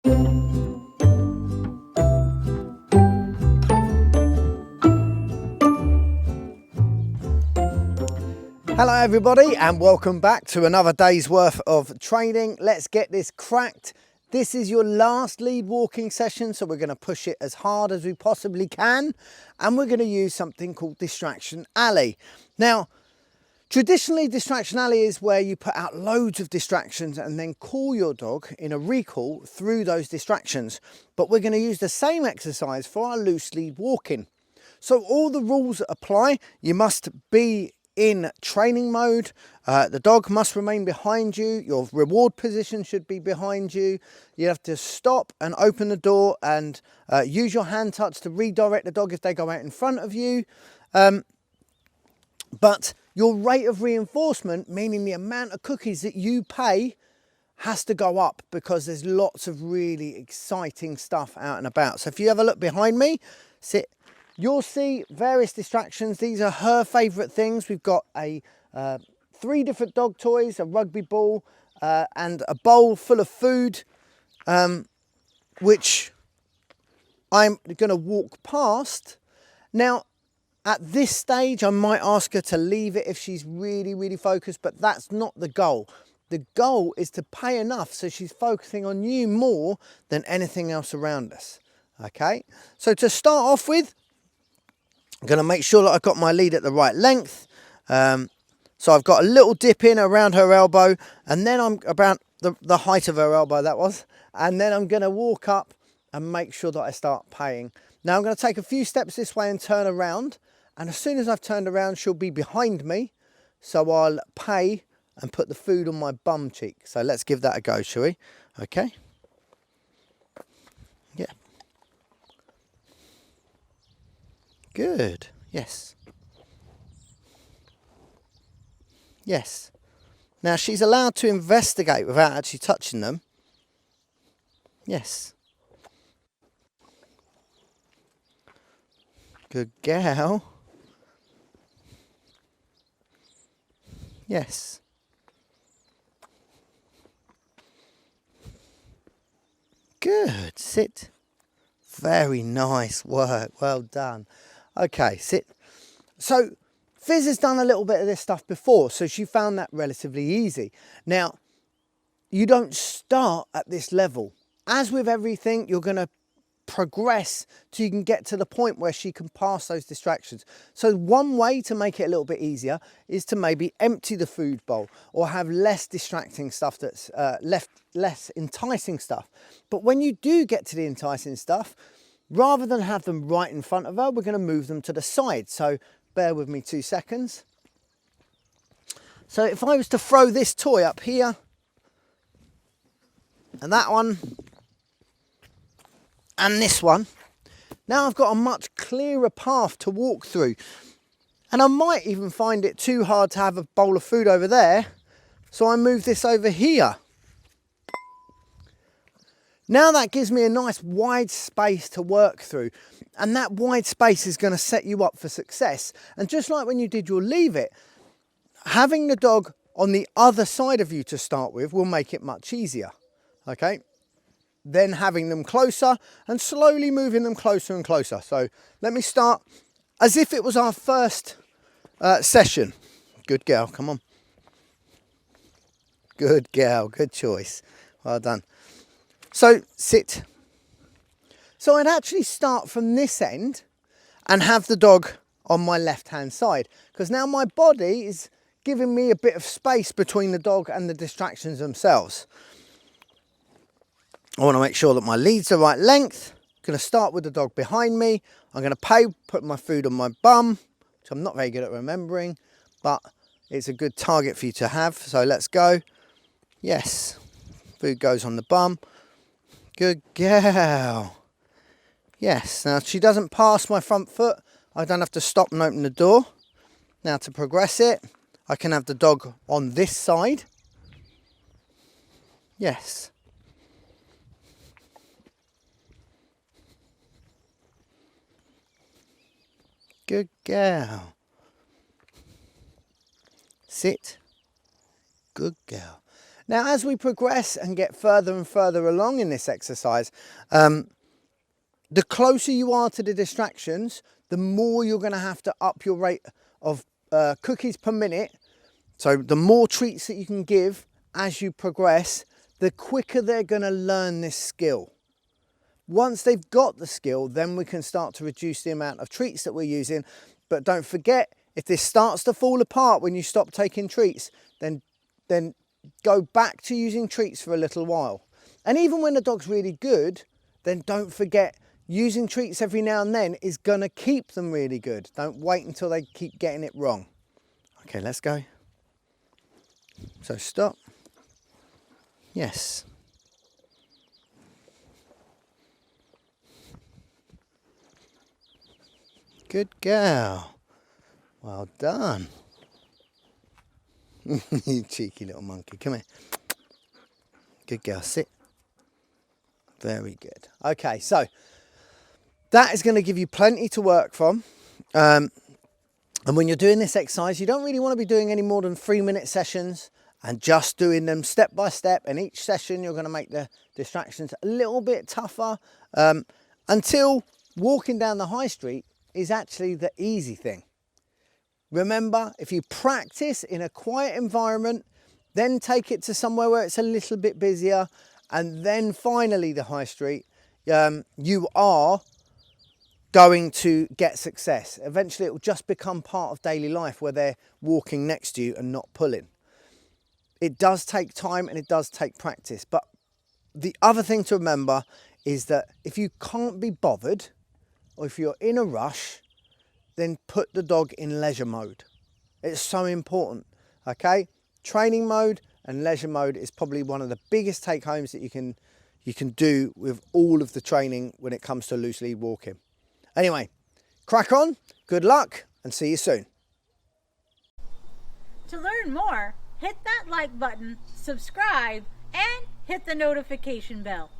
Hello everybody and welcome back to another day's worth of training. Let's get this cracked. This is your last lead walking session, so we're going to push it as hard as we possibly can, and we're going to use something called Distraction Alley. Now, traditionally Distraction Alley is where you put out loads of distractions and then call your dog in a recall through those distractions, but we're going to use the same exercise for our loose lead walking. So all the rules apply. You must be in training mode, the dog must remain behind you, your reward position should be behind you, you have to stop and open the door and use your hand touch to redirect the dog if they go out in front of you, but your rate of reinforcement, meaning the amount of cookies that you pay, has to go up because there's lots of really exciting stuff out and about. So if you have a look behind me, sit. You'll see various distractions. These are her favourite things. We've got 3 different dog toys, a rugby ball, and a bowl full of food, which I'm going to walk past. Now, at this stage, I might ask her to leave it if she's really, really focused, but that's not the goal. The goal is to pay enough so she's focusing on you more than anything else around us. Okay, so to start off with, I'm going to make sure that I've got my lead at the right length. So I've got a little dip in around her elbow, and then I'm about the height of her elbow, that was. And then I'm going to walk up and make sure that I start paying. Now I'm going to take a few steps this way and turn around. And as soon as I've turned around, she'll be behind me. So I'll pay and put the food on my bum cheek. So let's give that a go, shall we? Okay. Yeah. Good. Yes. Yes. Now she's allowed to investigate without actually touching them. Yes. Good girl. Yes. Good. Sit. Very nice work. Well done. Okay, sit. So Fizz has done a little bit of this stuff before, so she found that relatively easy. Now, you don't start at this level. As with everything, you're going to progress till you can get to the point where she can pass those distractions. So one way to make it a little bit easier is to maybe empty the food bowl or have less distracting stuff that's less enticing stuff. But when you do get to the enticing stuff, rather than have them right in front of her, we're going to move them to the side. So bear with me 2 seconds. So if I was to throw this toy up here, and that one, and this one, now I've got a much clearer path to walk through. And I might even find it too hard to have a bowl of food over there, so I move this over here. Now that gives me a nice wide space to work through, and that wide space is going to set you up for success. And just like when you did your leave it, having the dog on the other side of you to start with will make it much easier. Okay, then having them closer and slowly moving them closer and closer. So let me start as if it was our first session. Good girl, come on. Good girl, good choice. Well done. So sit. So I'd actually start from this end and have the dog on my left hand side, because now my body is giving me a bit of space between the dog and the distractions themselves. I want to make sure that my lead's the right length. I'm going to start with the dog behind me. I'm going to put my food on my bum, which I'm not very good at remembering, but it's a good target for you to have. So let's go. Yes, food goes on the bum. Good girl. Yes, now she doesn't pass my front foot. I don't have to stop and open the door. Now to progress it, I can have the dog on this side. Yes. Good girl. Sit. Good girl. Now, as we progress and get further and further along in this exercise, the closer you are to the distractions, the more you're going to have to up your rate of cookies per minute. So the more treats that you can give as you progress, the quicker they're going to learn this skill. Once they've got the skill, then we can start to reduce the amount of treats that we're using. But don't forget, if this starts to fall apart when you stop taking treats, then go back to using treats for a little while. And even when the dog's really good, then don't forget, using treats every now and then is going to keep them really good. Don't wait until they keep getting it wrong. Okay, let's go. So stop. Yes. Good girl. Well done. You cheeky little monkey. Come here. Good girl. Sit. Very good. Okay, so that is going to give you plenty to work from. And when you're doing this exercise, you don't really want to be doing any more than 3-minute sessions and just doing them step by step. And each session, you're going to make the distractions a little bit tougher until walking down the high street is actually the easy thing. Remember, if you practice in a quiet environment, then take it to somewhere where it's a little bit busier, and then finally the high street, you are going to get success. Eventually it will just become part of daily life where they're walking next to you and not pulling. It does take time and it does take practice. But the other thing to remember is that if you can't be bothered, or if you're in a rush, then put the dog in leisure mode. It's so important, okay? Training mode and leisure mode is probably one of the biggest take homes that you can do with all of the training when it comes to loose lead walking. Anyway, crack on, good luck, and see you soon. To learn more, hit that like button, subscribe, and hit the notification bell.